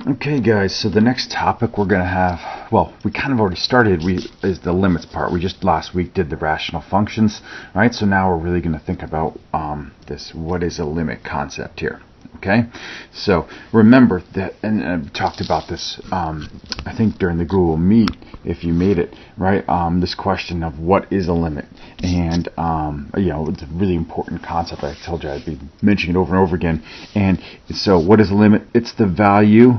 Okay guys, so the next topic we're going to have, well, we kind of already started, is the limits part. We just last week did the rational functions, right? So now we're really going to think about this, what is a limit concept here, okay? So remember that, and I've talked about this, I think during the Google Meet, if you made it, right? This question of what is a limit, and you know, it's a really important concept. I told you I'd be mentioning it over and over again. And so what is a limit? It's the value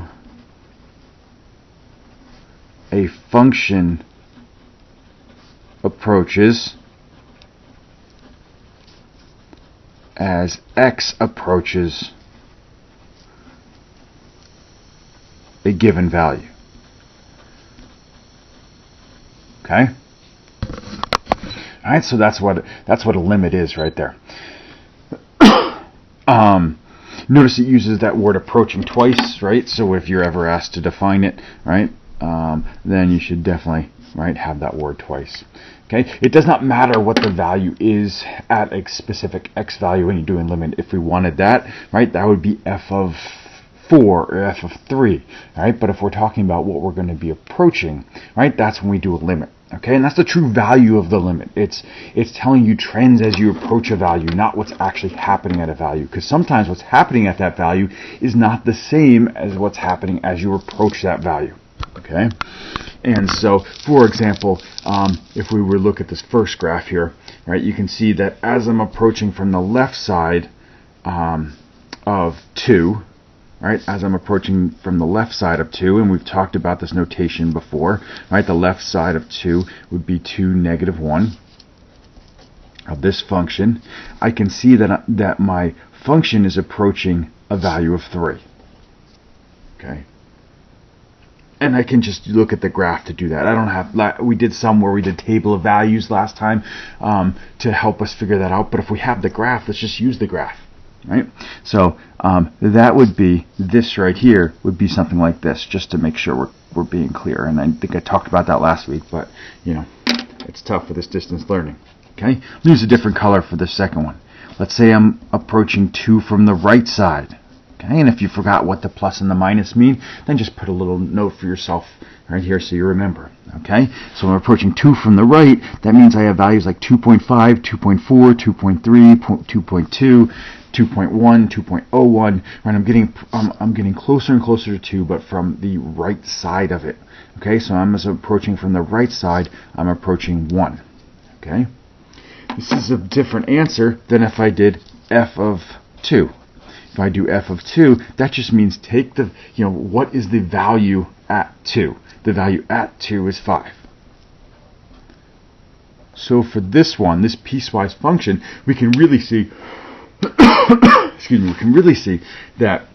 a function approaches as x approaches a given value. Okay? Alright, so that's what a limit is right there. Notice it uses that word approaching twice, right? So if you're ever asked to define it, right, then you should definitely, right, have that word twice. Okay, it does not matter what the value is at a specific x value when you're doing limit. If we wanted that, right, that would be f of 4 or f of 3, right? But if we're talking about what we're going to be approaching, right, that's when we do a limit. Okay, and that's the true value of the limit. It's telling you trends as you approach a value, not what's actually happening at a value. Because sometimes what's happening at that value is not the same as what's happening as you approach that value. Okay, and so, for example, if we were to look at this first graph here, right, you can see that as I'm approaching from the left side of 2, right, as I'm approaching from the left side of 2, and we've talked about this notation before, right, the left side of 2 would be 2, negative 1 of this function. I can see that my function is approaching a value of 3. Okay. And I can just look at the graph to do that. I don't have, we did some where we did table of values last time to help us figure that out. But if we have the graph, let's just use the graph, right? So that would be, this right here would be something like this, just to make sure we're being clear. And I think I talked about that last week, but you know, it's tough for this distance learning. Okay, I'll use a different color for the second one. Let's say I'm approaching 2 from the right side. Okay, and if you forgot what the plus and the minus mean, then just put a little note for yourself right here so you remember. Okay, so I'm approaching 2 from the right. That means I have values like 2.5, 2.4, 2.3, 2.2, 2.1, 2.01. Right, I'm getting closer and closer to 2, but from the right side of it. Okay, so I'm approaching from the right side. I'm approaching 1. Okay, this is a different answer than if I did f of 2. If I do f of 2, that just means take the, you know, what is the value at 2? The value at 2 is 5. So for this one, this piecewise function, we can really see, excuse me, we can really see that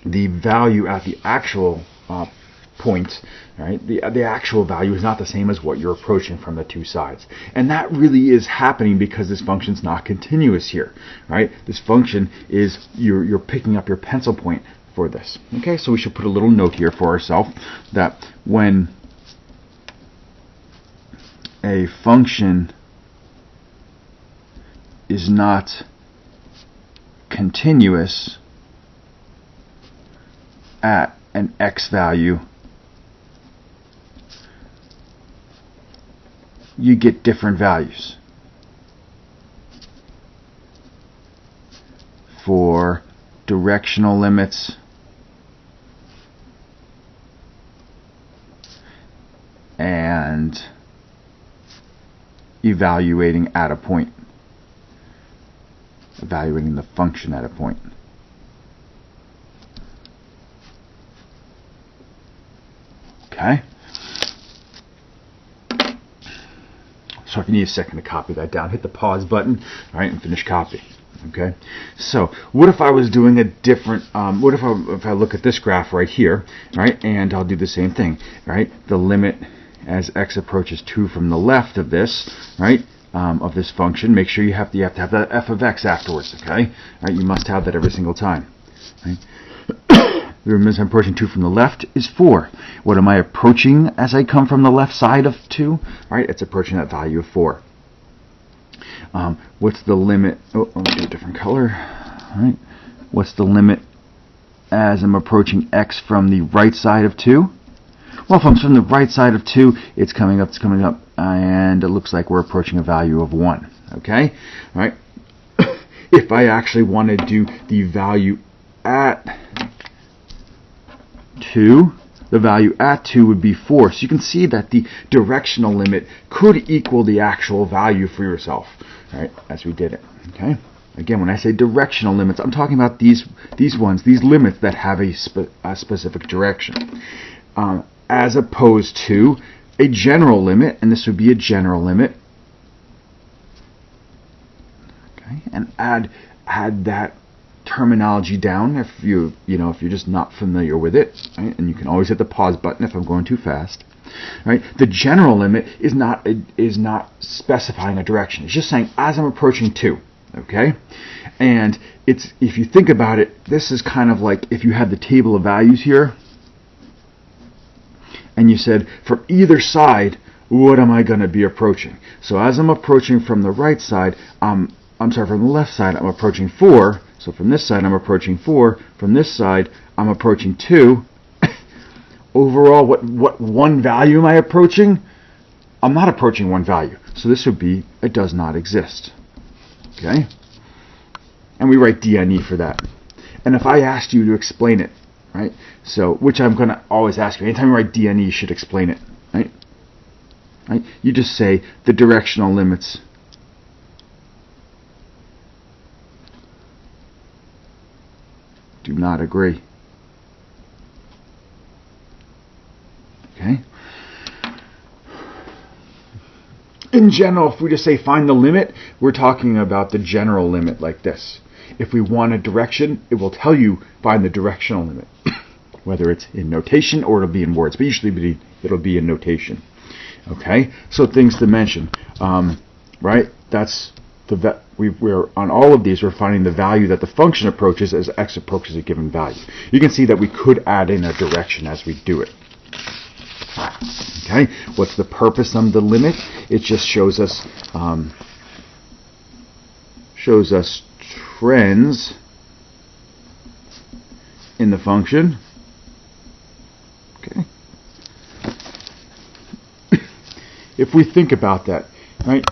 the value at the actual point, right, the actual value is not the same as what you're approaching from the two sides. And that really is happening because this function's not continuous here, right? This function is, you're picking up your pencil point for this. Okay, so we should put a little note here for ourselves that when a function is not continuous at an x value, you get different values for directional limits and evaluating at a point, evaluating the function at a point. Okay. So if you need a second to copy that down, hit the pause button, all right, and finish copy. Okay. So what if I was doing a different? What if I look at this graph right here, right, and I'll do the same thing, right? The limit as x approaches 2 from the left of this, right, of this function. Make sure you have to have that f of x afterwards. Okay. All right. You must have that every single time. Right? The limit I'm approaching 2 from the left is 4. What am I approaching as I come from the left side of 2? All right, it's approaching that value of 4. What's the limit? Oh, let me do a different color. All right. What's the limit as I'm approaching x from the right side of 2? Well, if I'm from the right side of 2, it's coming up, and it looks like we're approaching a value of 1. Okay? All right. If I actually want to do the value at 2, the value at 2 would be 4. So you can see that the directional limit could equal the actual value for yourself, right, as we did it. Okay? Again, when I say directional limits, I'm talking about these limits that have a specific direction, as opposed to a general limit, and this would be a general limit. Okay, and add that terminology down if you're just not familiar with it, right? And you can always hit the pause button if I'm going too fast. Right? The general limit is not specifying a direction. It's just saying as I'm approaching 2. Okay, and if you think about it, this is kind of like if you had the table of values here, and you said from either side, what am I going to be approaching? So as I'm approaching from the right side, from the left side, I'm approaching 4. So from this side, I'm approaching 4. From this side, I'm approaching 2. Overall, what one value am I approaching? I'm not approaching one value. So this would be, it does not exist. Okay? And we write DNE for that. And if I asked you to explain it, right? So, which I'm going to always ask you, anytime you write DNE, you should explain it, right? Right? You just say the directional limits do not agree. Okay? In general, if we just say find the limit, we're talking about the general limit like this. If we want a direction, it will tell you find the directional limit, whether it's in notation or it'll be in words, but usually it'll be in notation. Okay, so things to mention, right? That's we're on all of these. We're finding the value that the function approaches as x approaches a given value. You can see that we could add in a direction as we do it. Okay, what's the purpose of the limit? It just shows us trends in the function. Okay. If we think about that, right?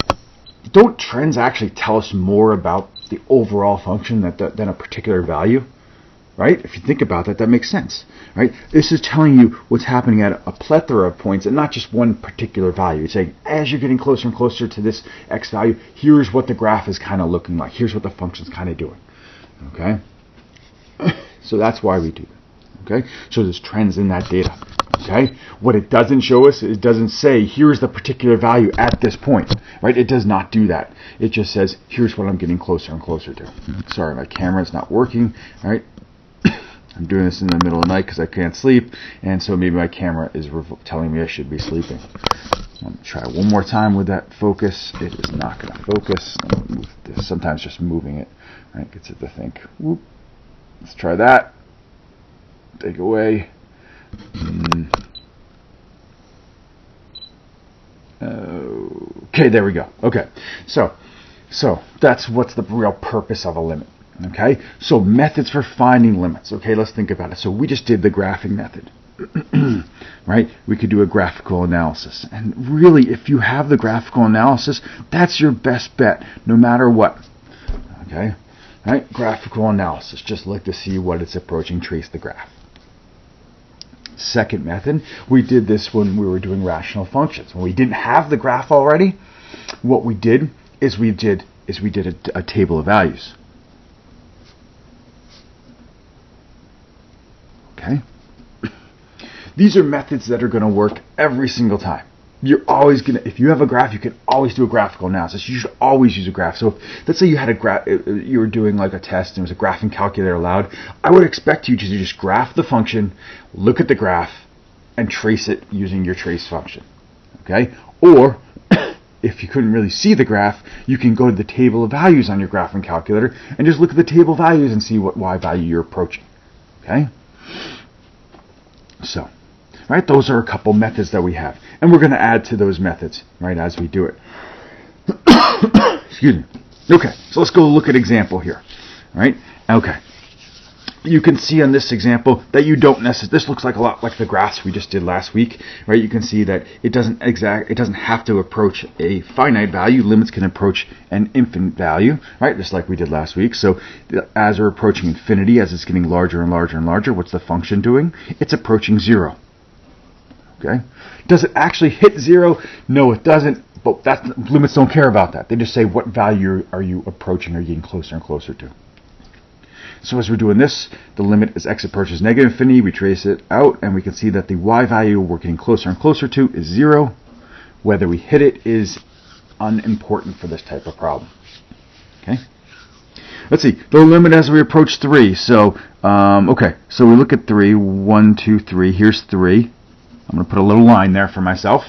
Don't trends actually tell us more about the overall function than a particular value? Right? If you think about that, that makes sense. Right? This is telling you what's happening at a plethora of points and not just one particular value. It's saying, as you're getting closer and closer to this x value, here's what the graph is kind of looking like. Here's what the function's kind of doing. Okay? So that's why we do that. Okay? So there's trends in that data. Okay? What it doesn't show us, it doesn't say, here's the particular value at this point. Right? It does not do that. It just says, here's what I'm getting closer and closer to. Sorry, my camera's not working. All right? I'm doing this in the middle of the night because I can't sleep, and so maybe my camera is telling me I should be sleeping. I'm going to try one more time with that focus. It is not going to focus. Move this. Sometimes just moving it, right, gets it to think. Whoop. Let's try that. Take away. Okay, there we go. Okay, so that's what's the real purpose of a limit. Okay, so methods for finding limits. Okay, let's think about it. So we just did the graphing method, right? We could do a graphical analysis. And really, if you have the graphical analysis, that's your best bet, no matter what. Okay, right? Graphical analysis. Just look to see what it's approaching, trace the graph. Second method, we did this when we were doing rational functions. When we didn't have the graph already, what we did is we did a table of values. Okay? These are methods that are going to work every single time. You're always going to, if you have a graph, you can always do a graphical analysis. You should always use a graph. So let's say you had a graph, you were doing like a test and there was a graphing calculator allowed. I would expect you to just graph the function, look at the graph, and trace it using your trace function. Okay? Or if you couldn't really see the graph, you can go to the table of values on your graphing calculator and just look at the table of values and see what y value you're approaching. Okay? So, right, those are a couple methods that we have. And we're going to add to those methods, right, as we do it. Excuse me. Okay, so let's go look at example here. Right? Okay. you can see on this example that you don't necessarily, this looks like a lot like the graphs we just did last week, right? You can see that it doesn't have to approach a finite value. Limits can approach an infinite value, right? Just like we did last week. So as we're approaching infinity, as it's getting larger and larger and larger, what's the function doing? It's approaching 0. Okay? Does it actually hit 0? No, it doesn't. But limits don't care about that. They just say what value are you approaching or getting closer and closer to. So as we're doing this, the limit as x approaches negative infinity, we trace it out, and we can see that the y value we're getting closer and closer to is 0. Whether we hit it is unimportant for this type of problem. Okay. Let's see, the limit as we approach 3. So, okay, so we look at 3, 1, 2, 3. Here's 3. I'm going to put a little line there for myself.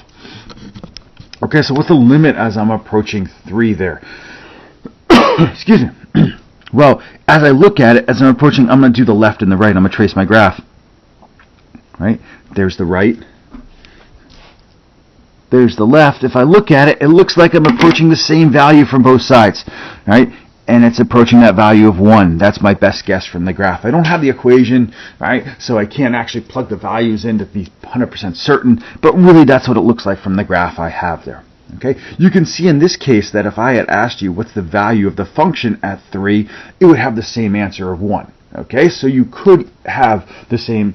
Okay, so what's the limit as I'm approaching 3 there? Excuse me. Well, as I look at it, as I'm approaching, I'm going to do the left and the right. I'm going to trace my graph. Right? There's the right. There's the left. If I look at it, it looks like I'm approaching the same value from both sides. Right? And it's approaching that value of 1. That's my best guess from the graph. I don't have the equation, right? So I can't actually plug the values in to be 100% certain. But really, that's what it looks like from the graph I have there. Okay, you can see in this case that if I had asked you what's the value of the function at 3, it would have the same answer of 1. Okay, so you could have the same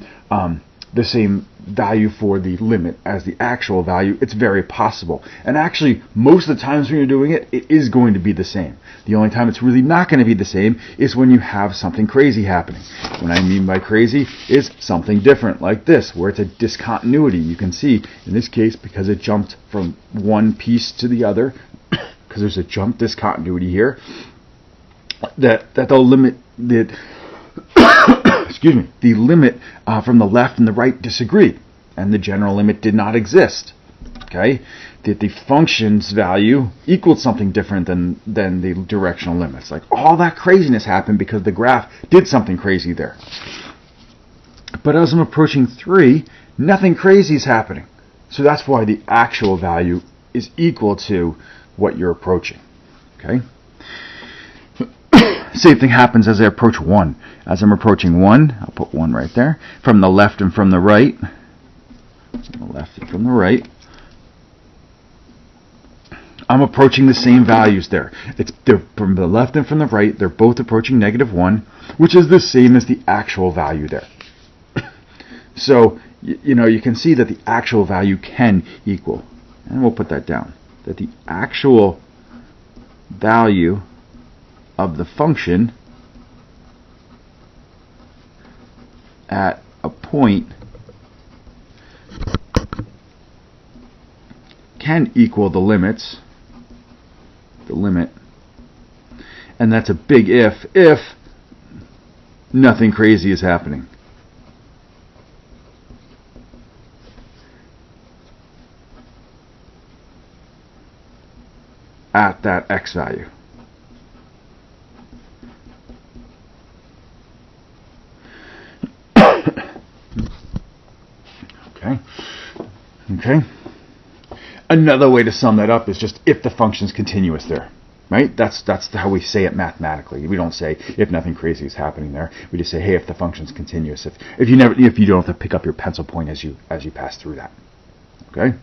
value for the limit as the actual value. It's very possible. And actually, most of the times when you're doing it, it is going to be the same. The only time it's really not going to be the same is when you have something crazy happening. What I mean by crazy is something different, like this, where it's a discontinuity. You can see, in this case, because it jumped from one piece to the other, because there's a jump discontinuity here, that the limit that excuse me, the limit from the left and the right disagree, and the general limit did not exist. Okay, that the function's value equaled something different than the directional limits. Like all that craziness happened because the graph did something crazy there. But as I'm approaching 3, nothing crazy is happening. So that's why the actual value is equal to what you're approaching. Okay. Same thing happens as I approach 1. As I'm approaching 1, I'll put 1 right there. From the left and from the right. From the left and from the right. I'm approaching the same values there. They're from the left and from the right. They're both approaching -1, which is the same as the actual value there. So, you can see that the actual value can equal. And we'll put that down. That the actual value of the function at a point can equal the limit, and that's a big if nothing crazy is happening. At that x value. Okay. Another way to sum that up is just if the function's continuous there, right? That's how we say it mathematically. We don't say if nothing crazy is happening there. We just say, hey, if the function's continuous. If you don't have to pick up your pencil point as you pass through that. Okay.